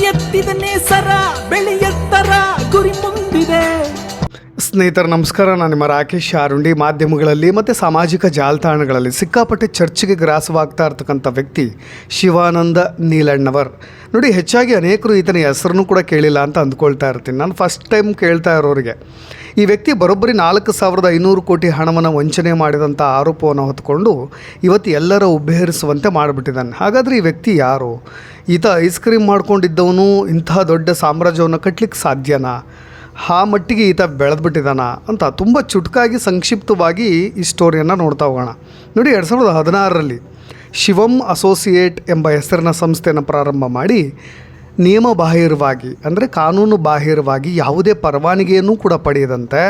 ಎತ್ತಿದ ನೇಸರ ಬೆಳೆಯತ್ತರ ಗುರಿ ಮುಂದಿದೆ. ಸ್ನೇಹಿತರೆ ನಮಸ್ಕಾರ. ನಾನು ನಿಮ್ಮ ರಾಕೇಶ್ ಆರುಂಡಿ. ಮಾಧ್ಯಮಗಳಲ್ಲಿ ಮತ್ತು ಸಾಮಾಜಿಕ ಜಾಲತಾಣಗಳಲ್ಲಿ ಸಿಕ್ಕಾಪಟ್ಟೆ ಚರ್ಚೆಗೆ ಗ್ರಾಸವಾಗ್ತಾ ಇರ್ತಕ್ಕಂಥ ವ್ಯಕ್ತಿ ಶಿವಾನಂದ ನೀಲಣ್ಣವರ್. ನೋಡಿ, ಹೆಚ್ಚಾಗಿ ಅನೇಕರು ಈತನ ಹೆಸರನ್ನು ಕೂಡ ಕೇಳಿಲ್ಲ ಅಂತ ಅಂದ್ಕೊಳ್ತಾ ಇರ್ತೀನಿ. ನಾನು ಫಸ್ಟ್ ಟೈಮ್ ಕೇಳ್ತಾ ಇರೋರಿಗೆ ಈ ವ್ಯಕ್ತಿ ಬರೋಬ್ಬರಿ 4,500 ಕೋಟಿ ಹಣವನ್ನು ವಂಚನೆ ಮಾಡಿದಂಥ ಆರೋಪವನ್ನು ಹೊತ್ಕೊಂಡು ಇವತ್ತು ಎಲ್ಲರ ಉಬ್ಬೇರಿಸುವಂತೆ ಮಾಡಿಬಿಟ್ಟಿದ್ದಾನೆ. ಹಾಗಾದರೆ ಈ ವ್ಯಕ್ತಿ ಯಾರು? ಈತ ಐಸ್ ಕ್ರೀಮ್ ಮಾಡ್ಕೊಂಡಿದ್ದವನು ಇಂತಹ ದೊಡ್ಡ ಸಾಮ್ರಾಜ್ಯವನ್ನು ಕಟ್ಟಲಿಕ್ಕೆ ಸಾಧ್ಯನಾ? ಆ ಮಟ್ಟಿಗೆ ಈತ ಬೆಳೆದ್ಬಿಟ್ಟಿದ್ದಾನ ಅಂತ ತುಂಬ ಚುಟುಕಾಗಿ ಸಂಕ್ಷಿಪ್ತವಾಗಿ ಈ ಸ್ಟೋರಿಯನ್ನು ನೋಡ್ತಾ ಹೋಗೋಣ. ನೋಡಿ, 2016ರಲ್ಲಿ ಶಿವಂ ಅಸೋಸಿಯೇಟ್ ಎಂಬ ಹೆಸರಿನ ಸಂಸ್ಥೆಯನ್ನು ಪ್ರಾರಂಭ ಮಾಡಿ ನಿಯಮ ಬಾಹಿರವಾಗಿ, ಅಂದರೆ ಕಾನೂನು ಬಾಹಿರವಾಗಿ ಯಾವುದೇ ಪರವಾನಗಿಯನ್ನು ಕೂಡ ಪಡೆಯದಂತೆ,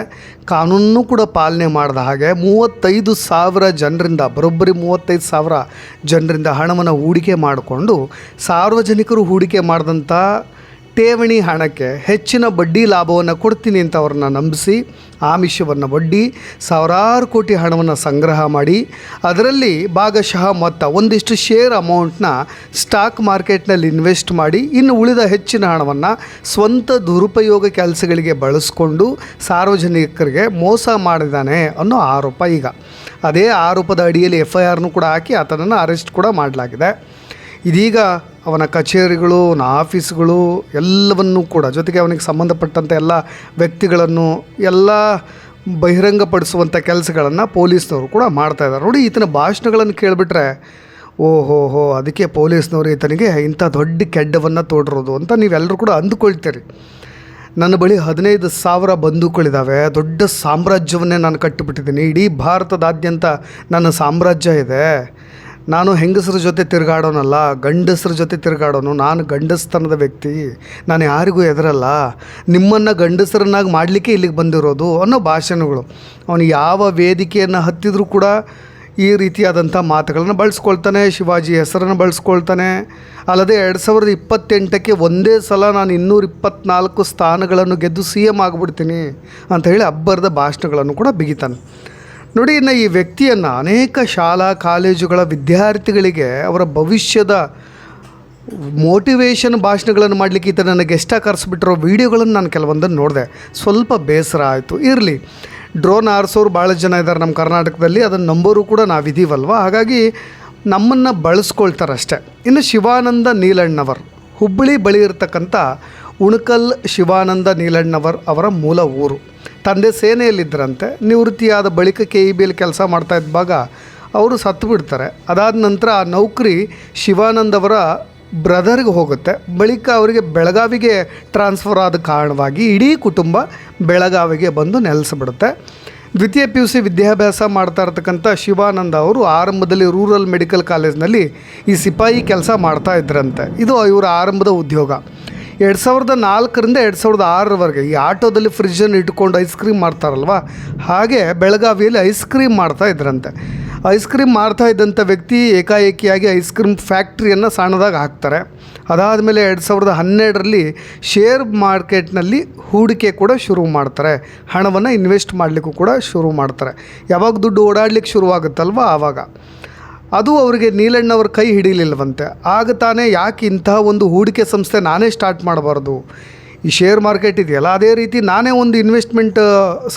ಕಾನೂನನ್ನು ಕೂಡ ಪಾಲನೆ ಮಾಡಿದ ಹಾಗೆ 35,000 ಜನರಿಂದ, ಬರೋಬ್ಬರಿ 35,000 ಜನರಿಂದ ಹಣವನ್ನು ಹೂಡಿಕೆ ಮಾಡಿಕೊಂಡು ಸಾರ್ವಜನಿಕರು ಹೂಡಿಕೆ ಮಾಡಿದಂಥ ಠೇವಣಿ ಹಣಕ್ಕೆ ಹೆಚ್ಚಿನ ಬಡ್ಡಿ ಲಾಭವನ್ನು ಕೊಡ್ತೀನಿ ಅಂತ ಅವ್ರನ್ನ ನಂಬಿಸಿ ಆಮಿಷವನ್ನು ಒಡ್ಡಿ ಸಾವಿರಾರು ಕೋಟಿ ಹಣವನ್ನು ಸಂಗ್ರಹ ಮಾಡಿ ಅದರಲ್ಲಿ ಭಾಗಶಃ ಮೊತ್ತ ಒಂದಿಷ್ಟು ಶೇರ್ ಅಮೌಂಟ್ನ ಸ್ಟಾಕ್ ಮಾರ್ಕೆಟ್ನಲ್ಲಿ ಇನ್ವೆಸ್ಟ್ ಮಾಡಿ ಇನ್ನು ಉಳಿದ ಹೆಚ್ಚಿನ ಹಣವನ್ನು ಸ್ವಂತ ದುರುಪಯೋಗ ಕೆಲಸಗಳಿಗೆ ಬಳಸ್ಕೊಂಡು ಸಾರ್ವಜನಿಕರಿಗೆ ಮೋಸ ಮಾಡಿದ್ದಾನೆ ಅನ್ನೋ ಆರೋಪ. ಈಗ ಅದೇ ಆರೋಪದ ಅಡಿಯಲ್ಲಿ FIRನೂ ಕೂಡ ಹಾಕಿ ಆತನನ್ನು ಅರೆಸ್ಟ್ ಕೂಡ ಮಾಡಲಾಗಿದೆ. ಇದೀಗ ಅವನ ಕಚೇರಿಗಳು, ಅವನ ಆಫೀಸ್ಗಳು ಎಲ್ಲವನ್ನೂ ಕೂಡ, ಜೊತೆಗೆ ಅವನಿಗೆ ಸಂಬಂಧಪಟ್ಟಂಥ ಎಲ್ಲ ವ್ಯಕ್ತಿಗಳನ್ನು ಎಲ್ಲ ಬಹಿರಂಗಪಡಿಸುವಂಥ ಕೆಲಸಗಳನ್ನು ಪೊಲೀಸ್ನವರು ಕೂಡ ಮಾಡ್ತಾಯಿದ್ದಾರೆ. ನೋಡಿ, ಈತನ ಭಾಷಣಗಳನ್ನು ಕೇಳಿಬಿಟ್ರೆ ಓಹೋ ಅದಕ್ಕೆ ಪೊಲೀಸ್ನವರು ಈತನಿಗೆ ಇಂಥ ದೊಡ್ಡ ಕೆಡ್ಡವನ್ನು ತೋಡಿರೋದು ಅಂತ ನೀವೆಲ್ಲರೂ ಕೂಡ ಅಂದುಕೊಳ್ತೀರಿ. ನನ್ನ ಬಳಿ 15,000 ಬಂದೂಕುಗಳಿದ್ದಾವೆ, ದೊಡ್ಡ ಸಾಮ್ರಾಜ್ಯವನ್ನೇ ನಾನು ಕಟ್ಟಿಬಿಟ್ಟಿದ್ದೀನಿ, ಇಡೀ ಭಾರತದಾದ್ಯಂತ ನನ್ನ ಸಾಮ್ರಾಜ್ಯ ಇದೆ, ನಾನು ಹೆಂಗಸರ ಜೊತೆ ತಿರುಗಾಡೋನಲ್ಲ, ಗಂಡಸರ ಜೊತೆ ತಿರುಗಾಡೋನು, ನಾನು ಗಂಡಸ್ತನದ ವ್ಯಕ್ತಿ, ನಾನು ಯಾರಿಗೂ ಹೆದರಲ್ಲ, ನಿಮ್ಮನ್ನು ಗಂಡಸರನ್ನಾಗಿ ಮಾಡಲಿಕ್ಕೆ ಇಲ್ಲಿಗೆ ಬಂದಿರೋದು ಅನ್ನೋ ಭಾಷಣಗಳು. ಅವನು ಯಾವ ವೇದಿಕೆಯನ್ನು ಹತ್ತಿದ್ರೂ ಕೂಡ ಈ ರೀತಿಯಾದಂಥ ಮಾತುಗಳನ್ನು ಬಳಸ್ಕೊಳ್ತಾನೆ, ಶಿವಾಜಿ ಹೆಸರನ್ನು ಬಳಸ್ಕೊಳ್ತಾನೆ. ಅಲ್ಲದೆ 2028ಕ್ಕೆ ಒಂದೇ ಸಲ ನಾನು 224 ಸ್ಥಾನಗಳನ್ನು ಗೆದ್ದು CM ಆಗಿಬಿಡ್ತೀನಿ ಅಂತ ಹೇಳಿ ಅಬ್ಬರದ ಭಾಷಣಗಳನ್ನು ಕೂಡ ಬಿಗಿತಾನೆ. ನೋಡಿ, ಇನ್ನು ಈ ವ್ಯಕ್ತಿಯನ್ನು ಅನೇಕ ಶಾಲಾ ಕಾಲೇಜುಗಳ ವಿದ್ಯಾರ್ಥಿಗಳಿಗೆ ಅವರ ಭವಿಷ್ಯದ ಮೋಟಿವೇಶನ್ ಭಾಷಣಗಳನ್ನು ಮಾಡಲಿಕ್ಕೆ ಈತ ನನಗೆ ಗೆಸ್ಟಾಗಿ ಕರೆಸಿಬಿಟ್ಟಿರೋ ವೀಡಿಯೋಗಳನ್ನು ನಾನು ಕೆಲವೊಂದನ್ನು ನೋಡಿದೆ. ಸ್ವಲ್ಪ ಬೇಸರ ಆಯಿತು. ಇರಲಿ, ಡ್ರೋನ್ ಆರಿಸೋರು ಭಾಳ ಜನ ಇದ್ದಾರೆ ನಮ್ಮ ಕರ್ನಾಟಕದಲ್ಲಿ, ಅದನ್ನು ನಂಬೋರು ಕೂಡ ನಾವಿದ್ದೀವಲ್ವ, ಹಾಗಾಗಿ ನಮ್ಮನ್ನು ಬಳಸ್ಕೊಳ್ತಾರಷ್ಟೆ. ಇನ್ನು ಶಿವಾನಂದ ನೀಲಣ್ಣವರ್ ಹುಬ್ಬಳ್ಳಿ ಬಳಿ ಇರತಕ್ಕಂಥ ಉಣಕಲ್ ಶಿವಾನಂದ ನೀಲಣ್ಣವರ್ ಅವರ ಮೂಲ ಊರು. ತಂದೆ ಸೇನೆಯಲ್ಲಿದ್ದರಂತೆ. ನಿವೃತ್ತಿಯಾದ ಬಳಿಕ KEBಯಲ್ಲಿ ಕೆಲಸ ಮಾಡ್ತಾ ಇದ್ದಾಗ ಅವರು ಸತ್ತು ಬಿಡ್ತಾರೆ. ಅದಾದ ನಂತರ ಆ ನೌಕರಿ ಶಿವಾನಂದ್ ಅವರ ಬ್ರದರ್ಗೆ ಹೋಗುತ್ತೆ. ಬಳಿಕ ಅವರಿಗೆ ಬೆಳಗಾವಿಗೆ ಟ್ರಾನ್ಸ್ಫರ್ ಆದ ಕಾರಣವಾಗಿ ಇಡೀ ಕುಟುಂಬ ಬೆಳಗಾವಿಗೆ ಬಂದು ನೆಲೆಸಿಬಿಡುತ್ತೆ. ದ್ವಿತೀಯ PUC ವಿದ್ಯಾಭ್ಯಾಸ ಮಾಡ್ತಾ ಇರ್ತಕ್ಕಂಥ ಶಿವಾನಂದ ಅವರು ಆರಂಭದಲ್ಲಿ ರೂರಲ್ ಮೆಡಿಕಲ್ ಕಾಲೇಜ್ನಲ್ಲಿ ಈ ಸಿಪಾಯಿ ಕೆಲಸ ಮಾಡ್ತಾ ಇದ್ರಂತೆ. ಇದು ಇವರ ಆರಂಭದ ಉದ್ಯೋಗ. 2004ರಿಂದ 2006ರವರೆಗೆ ಈ ಆಟೋದಲ್ಲಿ ಫ್ರಿಜ್ಜನ್ನು ಇಟ್ಕೊಂಡು ಐಸ್ ಕ್ರೀಮ್ ಮಾಡ್ತಾರಲ್ವ, ಹಾಗೆ ಬೆಳಗಾವಿಯಲ್ಲಿ ಐಸ್ ಕ್ರೀಮ್ ಮಾಡ್ತಾ ಇದ್ರಂತೆ. ಐಸ್ ಕ್ರೀಮ್ ಮಾಡ್ತಾ ಇದ್ದಂಥ ವ್ಯಕ್ತಿ ಏಕಾಏಕಿಯಾಗಿ ಐಸ್ ಕ್ರೀಮ್ ಫ್ಯಾಕ್ಟ್ರಿಯನ್ನು ಸಣ್ಣದಾಗಿ ಹಾಕ್ತಾರೆ. ಅದಾದಮೇಲೆ 2012ರಲ್ಲಿ ಶೇರ್ ಮಾರ್ಕೆಟ್ನಲ್ಲಿ ಹೂಡಿಕೆ ಕೂಡ ಶುರು ಮಾಡ್ತಾರೆ, ಹಣವನ್ನು ಇನ್ವೆಸ್ಟ್ ಮಾಡಲಿಕ್ಕೂ ಕೂಡ ಶುರು ಮಾಡ್ತಾರೆ. ಯಾವಾಗ ದುಡ್ಡು ಓಡಾಡಲಿಕ್ಕೆ ಶುರುವಾಗುತ್ತಲ್ವ ಆವಾಗ. ಅದು ಅವರಿಗೆ ನೀಲಣ್ಣವ್ರ ಕೈ ಹಿಡಿಲಿಲ್ಲವಂತೆ. ಆಗ ತಾನೇ ಯಾಕೆ ಇಂತಹ ಒಂದು ಹೂಡಿಕೆ ಸಂಸ್ಥೆ ನಾನೇ ಸ್ಟಾರ್ಟ್ ಮಾಡಬಾರ್ದು, ಈ ಶೇರ್ ಮಾರ್ಕೆಟ್ ಇದೆಯಲ್ಲ ಅದೇ ರೀತಿ ನಾನೇ ಒಂದು ಇನ್ವೆಸ್ಟ್ಮೆಂಟ್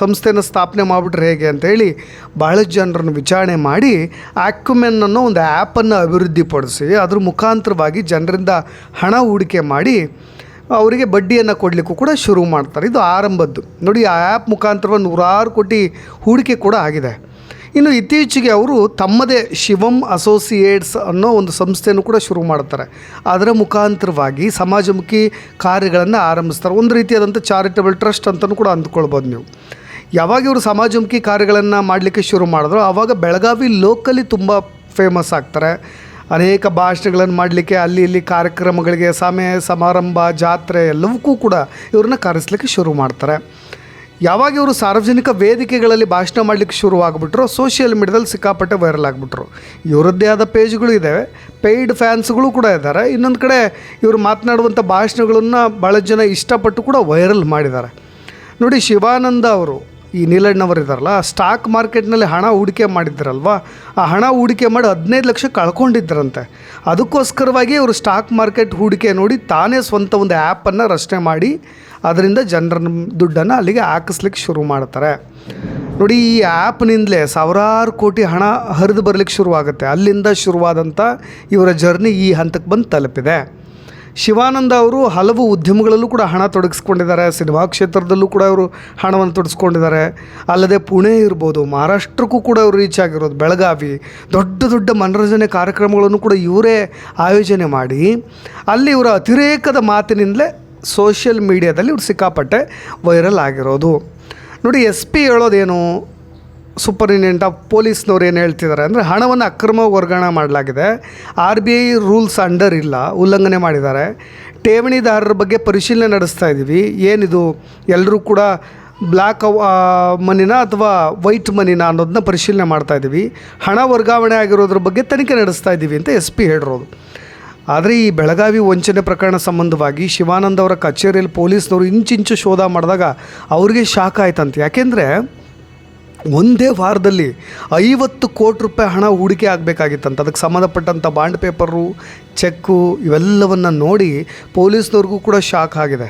ಸಂಸ್ಥೆನ ಸ್ಥಾಪನೆ ಮಾಡಿಬಿಟ್ರೆ ಹೇಗೆ ಅಂತೇಳಿ ಭಾಳಷ್ಟು ಜನರನ್ನು ವಿಚಾರಣೆ ಮಾಡಿ ಆಕ್ಯುಮೆನ್ ಅನ್ನೋ ಒಂದು ಆ್ಯಪನ್ನು ಅಭಿವೃದ್ಧಿಪಡಿಸಿ ಅದ್ರ ಮುಖಾಂತರವಾಗಿ ಜನರಿಂದ ಹಣ ಹೂಡಿಕೆ ಮಾಡಿ ಅವರಿಗೆ ಬಡ್ಡಿಯನ್ನು ಕೊಡಲಿಕ್ಕೂ ಕೂಡ ಶುರು ಮಾಡ್ತಾರೆ. ಇದು ಆರಂಭದ್ದು. ನೋಡಿ, ಆ ಆ್ಯಪ್ ಮುಖಾಂತರವಾಗಿ 100 ಕೋಟಿ ಹೂಡಿಕೆ ಕೂಡ ಆಗಿದೆ. ಇನ್ನು ಇತ್ತೀಚೆಗೆ ಅವರು ತಮ್ಮದೇ ಶಿವಂ ಅಸೋಸಿಯೇಟ್ಸ್ ಅನ್ನೋ ಒಂದು ಸಂಸ್ಥೆಯನ್ನು ಕೂಡ ಶುರು ಮಾಡ್ತಾರೆ. ಅದರ ಮುಖಾಂತರವಾಗಿ ಸಮಾಜಮುಖಿ ಕಾರ್ಯಗಳನ್ನು ಆರಂಭಿಸ್ತಾರೆ. ಒಂದು ರೀತಿಯಾದಂಥ ಚಾರಿಟಬಲ್ ಟ್ರಸ್ಟ್ ಅಂತಲೂ ಕೂಡ ಅಂದ್ಕೊಳ್ಬೋದು ನೀವು. ಯಾವಾಗ ಇವರು ಸಮಾಜಮುಖಿ ಕಾರ್ಯಗಳನ್ನು ಮಾಡಲಿಕ್ಕೆ ಶುರು ಮಾಡಿದ್ರು ಆವಾಗ ಬೆಳಗಾವಿ ಲೋಕಲಿ ತುಂಬ ಫೇಮಸ್ ಆಗ್ತಾರೆ. ಅನೇಕ ಭಾಷಣಗಳನ್ನು ಮಾಡಲಿಕ್ಕೆ ಅಲ್ಲಿ ಇಲ್ಲಿ ಕಾರ್ಯಕ್ರಮಗಳಿಗೆ, ಸಮಯ ಸಮಾರಂಭ, ಜಾತ್ರೆ ಎಲ್ಲವಕ್ಕೂ ಕೂಡ ಇವ್ರನ್ನ ಕರೆಸಲಿಕ್ಕೆ ಶುರು ಮಾಡ್ತಾರೆ. ಯಾವಾಗ ಇವರು ಸಾರ್ವಜನಿಕ ವೇದಿಕೆಗಳಲ್ಲಿ ಭಾಷಣ ಮಾಡಲಿಕ್ಕೆ ಶುರುವಾಗ್ಬಿಟ್ರು, ಸೋಷಿಯಲ್ ಮೀಡ್ಯಾದಲ್ಲಿ ಸಿಕ್ಕಾಪಟ್ಟೆ ವೈರಲ್ ಆಗಿಬಿಟ್ರು. ಇವರದ್ದೇ ಆದ ಪೇಜ್ಗಳು ಇದ್ದಾವೆ, ಪೇಯ್ಡ್ ಫ್ಯಾನ್ಸ್ಗಳು ಕೂಡ ಇದ್ದಾರೆ. ಇನ್ನೊಂದು ಕಡೆ ಇವರು ಮಾತನಾಡುವಂಥ ಭಾಷಣಗಳನ್ನು ಭಾಳ ಜನ ಇಷ್ಟಪಟ್ಟು ಕೂಡ ವೈರಲ್ ಮಾಡಿದ್ದಾರೆ. ನೋಡಿ, ಶಿವಾನಂದ ಅವರು ಈ ನೀಲಣ್ಣವರು ಇದ್ದಾರಲ್ಲ, ಸ್ಟಾಕ್ ಮಾರ್ಕೆಟ್ನಲ್ಲಿ ಹಣ ಹೂಡಿಕೆ ಮಾಡಿದ್ರಲ್ವ, ಆ ಹಣ ಹೂಡಿಕೆ ಮಾಡಿ 15 ಲಕ್ಷ ಕಳ್ಕೊಂಡಿದ್ದರಂತೆ. ಅದಕ್ಕೋಸ್ಕರವಾಗಿ ಅವರು ಸ್ಟಾಕ್ ಮಾರ್ಕೆಟ್ ಹೂಡಿಕೆ ನೋಡಿ ತಾನೇ ಸ್ವಂತ ಒಂದು ಆ್ಯಪನ್ನು ರಚನೆ ಮಾಡಿ ಅದರಿಂದ ಜನರ ದುಡ್ಡನ್ನು ಅಲ್ಲಿಗೆ ಹಾಕಿಸ್ಲಿಕ್ಕೆ ಶುರು ಮಾಡ್ತಾರೆ. ನೋಡಿ, ಈ ಆ್ಯಪ್ನಿಂದಲೇ ಸಾವಿರಾರು ಕೋಟಿ ಹಣ ಹರಿದು ಬರಲಿಕ್ಕೆ ಶುರುವಾಗುತ್ತೆ. ಅಲ್ಲಿಂದ ಶುರುವಾದಂಥ ಇವರ ಜರ್ನಿ ಈ ಹಂತಕ್ಕೆ ಬಂದು ತಲುಪಿದೆ. ಶಿವಾನಂದ ಅವರು ಹಲವು ಉದ್ಯಮಗಳಲ್ಲೂ ಕೂಡ ಹಣ ತೊಡಗಿಸ್ಕೊಂಡಿದ್ದಾರೆ. ಸಿನಿಮಾ ಕ್ಷೇತ್ರದಲ್ಲೂ ಕೂಡ ಅವರು ಹಣವನ್ನು ತೊಡಗಿಸ್ಕೊಂಡಿದ್ದಾರೆ. ಅಲ್ಲದೆ ಪುಣೆ ಇರ್ಬೋದು, ಮಹಾರಾಷ್ಟ್ರಕ್ಕೂ ಕೂಡ ಅವರು ರೀಚ್ ಆಗಿರೋದು, ಬೆಳಗಾವಿ, ದೊಡ್ಡ ದೊಡ್ಡ ಮನರಂಜನೆ ಕಾರ್ಯಕ್ರಮಗಳನ್ನು ಕೂಡ ಇವರೇ ಆಯೋಜನೆ ಮಾಡಿ ಅಲ್ಲಿ ಇವರ ಅತಿರೇಕದ ಮಾತಿನಿಂದಲೇ ಸೋಷಿಯಲ್ ಮೀಡಿಯಾದಲ್ಲಿ ಇವ್ರು ಸಿಕ್ಕಾಪಟ್ಟೆ ವೈರಲ್ ಆಗಿರೋದು. ನೋಡಿ, SP ಹೇಳೋದೇನು, ಸೂಪರಿಂಟೆಂಡೆಂಟ್ ಆಫ್ ಪೊಲೀಸ್ನವ್ರು ಏನು ಹೇಳ್ತಿದ್ದಾರೆ ಅಂದರೆ, ಹಣವನ್ನು ಅಕ್ರಮ ವರ್ಗಾವಣೆ ಮಾಡಲಾಗಿದೆ, RBI ರೂಲ್ಸ್ ಅಂಡರ್ ಇಲ್ಲ, ಉಲ್ಲಂಘನೆ ಮಾಡಿದ್ದಾರೆ, ಠೇವಣಿದಾರರ ಬಗ್ಗೆ ಪರಿಶೀಲನೆ ನಡೆಸ್ತಾ ಇದ್ದೀವಿ, ಏನಿದು ಎಲ್ಲರೂ ಕೂಡ ಬ್ಲ್ಯಾಕ್ ಮನಿನ ಅಥವಾ ವೈಟ್ ಮನಿನ ಅನ್ನೋದನ್ನ ಪರಿಶೀಲನೆ ಮಾಡ್ತಾ ಇದ್ದೀವಿ, ಹಣ ವರ್ಗಾವಣೆ ಆಗಿರೋದ್ರ ಬಗ್ಗೆ ತನಿಖೆ ನಡೆಸ್ತಾ ಇದ್ದೀವಿ ಅಂತ SP ಹೇಳಿರೋದು. ಆದರೆ ಈ ಬೆಳಗಾವಿ ವಂಚನೆ ಪ್ರಕರಣ ಸಂಬಂಧವಾಗಿ ಶಿವಾನಂದ ಅವರ ಕಚೇರಿಯಲ್ಲಿ ಪೊಲೀಸ್ನವರು ಇಂಚಿಂಚು ಶೋಧ ಮಾಡಿದಾಗ ಅವ್ರಿಗೆ ಶಾಕ್ ಆಯ್ತಂತೆ. ಯಾಕೆಂದರೆ ಒಂದೇ ವಾರದಲ್ಲಿ 50 ಕೋಟಿ ರೂಪಾಯಿ ಹಣ ಹೂಡಿಕೆ ಆಗಬೇಕಾಗಿತ್ತಂತ. ಅದಕ್ಕೆ ಸಂಬಂಧಪಟ್ಟಂಥ ಬಾಂಡ್ ಪೇಪರು, ಚೆಕ್ಕು ಇವೆಲ್ಲವನ್ನು ನೋಡಿ ಪೊಲೀಸ್ನವ್ರಿಗೂ ಕೂಡ ಶಾಕ್ ಆಗಿದೆ.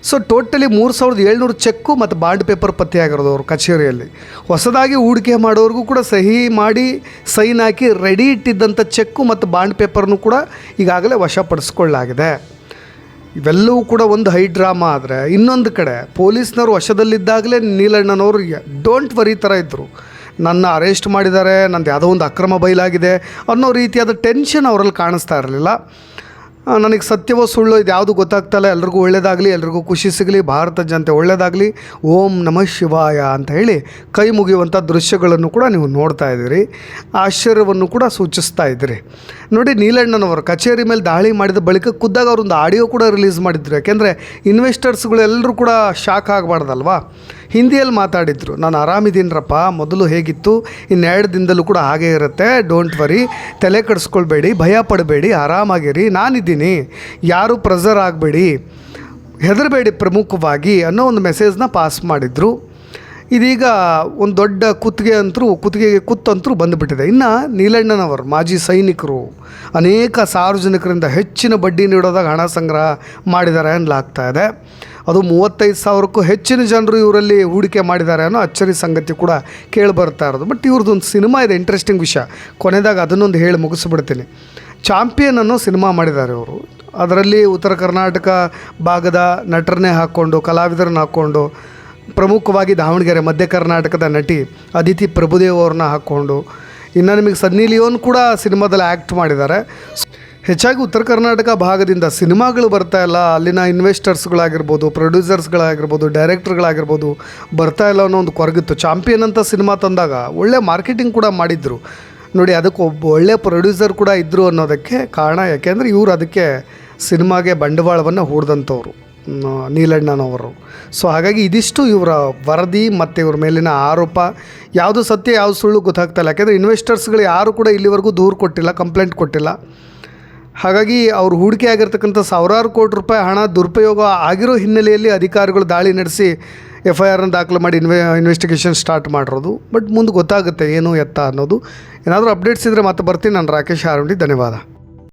ಸೊ ಟೋಟಲಿ 3700 ಚೆಕ್ಕು ಮತ್ತು ಬಾಂಡ್ ಪೇಪರ್ ಪತ್ತೆಯಾಗಿರೋದು ಅವ್ರ ಕಚೇರಿಯಲ್ಲಿ. ಹೊಸದಾಗಿ ಹೂಡಿಕೆ ಮಾಡೋರಿಗೂ ಕೂಡ ಸಹಿ ಮಾಡಿ ಸೈನ್ ಹಾಕಿ ರೆಡಿ ಇಟ್ಟಿದ್ದಂಥ ಚೆಕ್ಕು ಮತ್ತು ಬಾಂಡ್ ಪೇಪರ್ನು ಕೂಡ ಈಗಾಗಲೇ ವಶಪಡಿಸ್ಕೊಳ್ಳಲಾಗಿದೆ. ಇವೆಲ್ಲವೂ ಕೂಡ ಒಂದು ಹೈ ಡ್ರಾಮಾ. ಆದರೆ ಇನ್ನೊಂದು ಕಡೆ ಪೊಲೀಸ್ನವರು ವಶದಲ್ಲಿದ್ದಾಗಲೇ ನೀಲಣ್ಣನವರು ಡೋಂಟ್ ವರಿ ಥರ ಇದ್ದರು. ನನ್ನ ಅರೆಸ್ಟ್ ಮಾಡಿದ್ದಾರೆ, ನಂದು ಯಾವುದೋ ಒಂದು ಅಕ್ರಮ ಬಯಲಾಗಿದೆ ಅನ್ನೋ ರೀತಿಯಾದ ಟೆನ್ಷನ್ ಅವರಲ್ಲಿ ಕಾಣಿಸ್ತಾ ಇರಲಿಲ್ಲ. ನನಗೆ ಸತ್ಯವೋ ಸುಳ್ಳು ಇದು ಯಾವುದು ಗೊತ್ತಾಗ್ತಾಯಿಲ್ಲ, ಎಲ್ರಿಗೂ ಒಳ್ಳೆಯದಾಗಲಿ, ಎಲ್ರಿಗೂ ಖುಷಿ ಸಿಗಲಿ, ಭಾರತ ಜನತೆ ಒಳ್ಳೆಯದಾಗಲಿ, ಓಂ ನಮಃ ಶಿವಾಯ ಅಂತ ಹೇಳಿ ಕೈ ಮುಗಿಯುವಂಥ ದೃಶ್ಯಗಳನ್ನು ಕೂಡ ನೀವು ನೋಡ್ತಾ ಇದ್ದೀರಿ. ಆಶ್ಚರ್ಯವನ್ನು ಕೂಡ ಸೂಚಿಸ್ತಾ ಇದ್ದೀರಿ. ನೋಡಿ, ನೀಲಣ್ಣನವರು ಕಚೇರಿ ಮೇಲೆ ದಾಳಿ ಮಾಡಿದ ಬಳಿಕ ಖುದ್ದಾಗ ಅವರೊಂದು ಆಡಿಯೋ ಕೂಡ ರಿಲೀಸ್ ಮಾಡಿದ್ರು. ಯಾಕೆಂದರೆ ಇನ್ವೆಸ್ಟರ್ಸ್ಗಳು ಎಲ್ಲರೂ ಕೂಡ ಶಾಕ್ ಆಗಬಾರ್ದಲ್ವಾ. ಹಿಂದಿಯಲ್ಲಿ ಮಾತಾಡಿದರು, ನಾನು ಆರಾಮಿದ್ದೀನರಪ್ಪ, ಮೊದಲು ಹೇಗಿತ್ತು ಇನ್ನೆರಡು ದಿನದಲ್ಲೂ ಕೂಡ ಹಾಗೇ ಇರುತ್ತೆ, ಡೋಂಟ್ ವರಿ, ತಲೆ ಕೆಡಿಸ್ಕೊಳ್ಬೇಡಿ, ಭಯ ಪಡಬೇಡಿ, ಆರಾಮಾಗಿರಿ, ನಾನಿದ್ದೀನಿ, ಯಾರೂ ಪ್ರೆಸರ್ ಆಗಬೇಡಿ, ಹೆದರಬೇಡಿ ಪ್ರಮುಖವಾಗಿ ಅನ್ನೋ ಒಂದು ಮೆಸೇಜ್ನ ಪಾಸ್ ಮಾಡಿದರು. ಇದೀಗ ಒಂದು ದೊಡ್ಡ ಕುತ್ತಿಗೆಗೆ ಕುತ್ತಂತರೂ ಬಂದುಬಿಟ್ಟಿದೆ. ಇನ್ನು ನೀಲಣ್ಣನವರು ಮಾಜಿ ಸೈನಿಕರು ಅನೇಕ ಸಾರ್ವಜನಿಕರಿಂದ ಹೆಚ್ಚಿನ ಬಡ್ಡಿ ನೀಡೋದಾಗ ಹಣ ಸಂಗ್ರಹ ಮಾಡಿದ್ದಾರೆ ಅನ್ನಲಾಗ್ತಾ ಇದೆ. ಅದು 35,000ಕ್ಕೂ ಹೆಚ್ಚಿನ ಜನರು ಇವರಲ್ಲಿ ಹೂಡಿಕೆ ಮಾಡಿದ್ದಾರೆ ಅನ್ನೋ ಅಚ್ಚರಿ ಸಂಗತಿ ಕೂಡ ಕೇಳಿಬರ್ತಾ ಇರೋದು. ಬಟ್ ಇವ್ರದ್ದೊಂದು ಸಿನಿಮಾ ಇದೆ, ಇಂಟ್ರೆಸ್ಟಿಂಗ್ ವಿಷಯ, ಕೊನೆದಾಗ ಅದನ್ನೊಂದು ಹೇಳಿ ಮುಗಿಸ್ಬಿಡ್ತೀನಿ. ಚಾಂಪಿಯನ್ ಅನ್ನೋ ಸಿನಿಮಾ ಮಾಡಿದ್ದಾರೆ ಅವರು. ಅದರಲ್ಲಿ ಉತ್ತರ ಕರ್ನಾಟಕ ಭಾಗದ ನಟರನ್ನೇ ಹಾಕ್ಕೊಂಡು, ಕಲಾವಿದರನ್ನ ಹಾಕ್ಕೊಂಡು, ಪ್ರಮುಖವಾಗಿ ದಾವಣಗೆರೆ ಮಧ್ಯ ಕರ್ನಾಟಕದ ನಟಿ ಅದಿತಿ ಪ್ರಭುದೇವ್ ಅವ್ರನ್ನ ಹಾಕ್ಕೊಂಡು, ಇನ್ನು ನಿಮಗೆ ಸನ್ನಿ ಲಿಯೋನ್ ಕೂಡ ಸಿನಿಮಾದಲ್ಲಿ ಆ್ಯಕ್ಟ್ ಮಾಡಿದ್ದಾರೆ. ಹೆಚ್ಚಾಗಿ ಉತ್ತರ ಕರ್ನಾಟಕ ಭಾಗದಿಂದ ಸಿನಿಮಾಗಳು ಬರ್ತಾ ಇಲ್ಲ, ಅಲ್ಲಿನ ಇನ್ವೆಸ್ಟರ್ಸ್ಗಳಾಗಿರ್ಬೋದು, ಪ್ರೊಡ್ಯೂಸರ್ಸ್ಗಳಾಗಿರ್ಬೋದು, ಡೈರೆಕ್ಟರ್ಗಳಾಗಿರ್ಬೋದು ಬರ್ತಾ ಇಲ್ಲ ಅನ್ನೋ ಒಂದು ಕೊರಗಿತ್ತು. ಚಾಂಪಿಯನ್ ಅಂತ ಸಿನಿಮಾ ತಂದಾಗ ಒಳ್ಳೆ ಮಾರ್ಕೆಟಿಂಗ್ ಕೂಡ ಮಾಡಿದರು. ನೋಡಿ, ಅದಕ್ಕೆ ಒಬ್ಬ ಒಳ್ಳೆ ಪ್ರೊಡ್ಯೂಸರ್ ಕೂಡ ಇದ್ದರು ಅನ್ನೋದಕ್ಕೆ ಕಾರಣ. ಯಾಕೆಂದರೆ ಇವರು ಅದಕ್ಕೆ ಸಿನಿಮಾಗೆ ಬಂಡವಾಳವನ್ನು ಹೂಡಿದಂಥವ್ರು ನೀಲಣ್ಣನವರು. ಸೊ ಹಾಗಾಗಿ ಇದಿಷ್ಟು ಇವರ ವರದಿ ಮತ್ತು ಇವ್ರ ಮೇಲಿನ ಆರೋಪ. ಯಾವುದು ಸತ್ಯ ಯಾವುದು ಸುಳ್ಳು ಗೊತ್ತಾಗ್ತಾಯಿಲ್ಲ. ಯಾಕೆಂದರೆ ಇನ್ವೆಸ್ಟರ್ಸ್ಗಳು ಯಾರು ಕೂಡ ಇಲ್ಲಿವರೆಗೂ ದೂರು ಕೊಟ್ಟಿಲ್ಲ, ಕಂಪ್ಲೇಂಟ್ ಕೊಟ್ಟಿಲ್ಲ. ಹಾಗಾಗಿ ಅವರು ಹೂಡಿಕೆ ಆಗಿರ್ತಕ್ಕಂಥ ಸಾವಿರಾರು ಕೋಟಿ ರೂಪಾಯಿ ಹಣ ದುರುಪಯೋಗ ಆಗಿರೋ ಹಿನ್ನೆಲೆಯಲ್ಲಿ ಅಧಿಕಾರಿಗಳು ದಾಳಿ ನಡೆಸಿ FIR ದಾಖಲು ಮಾಡಿ ಇನ್ವೆಸ್ಟಿಗೇಷನ್ ಸ್ಟಾರ್ಟ್ ಮಾಡಿರೋದು. ಬಟ್ ಮುಂದೆ ಗೊತ್ತಾಗುತ್ತೆ ಏನು ಎತ್ತ ಅನ್ನೋದು. ಏನಾದರೂ ಅಪ್ಡೇಟ್ಸ್ ಇದ್ದರೆ ಮತ್ತೆ ಬರ್ತೀನಿ. ನಾನು ರಾಕೇಶ್ ಆರುಂಡಿ, ಧನ್ಯವಾದ.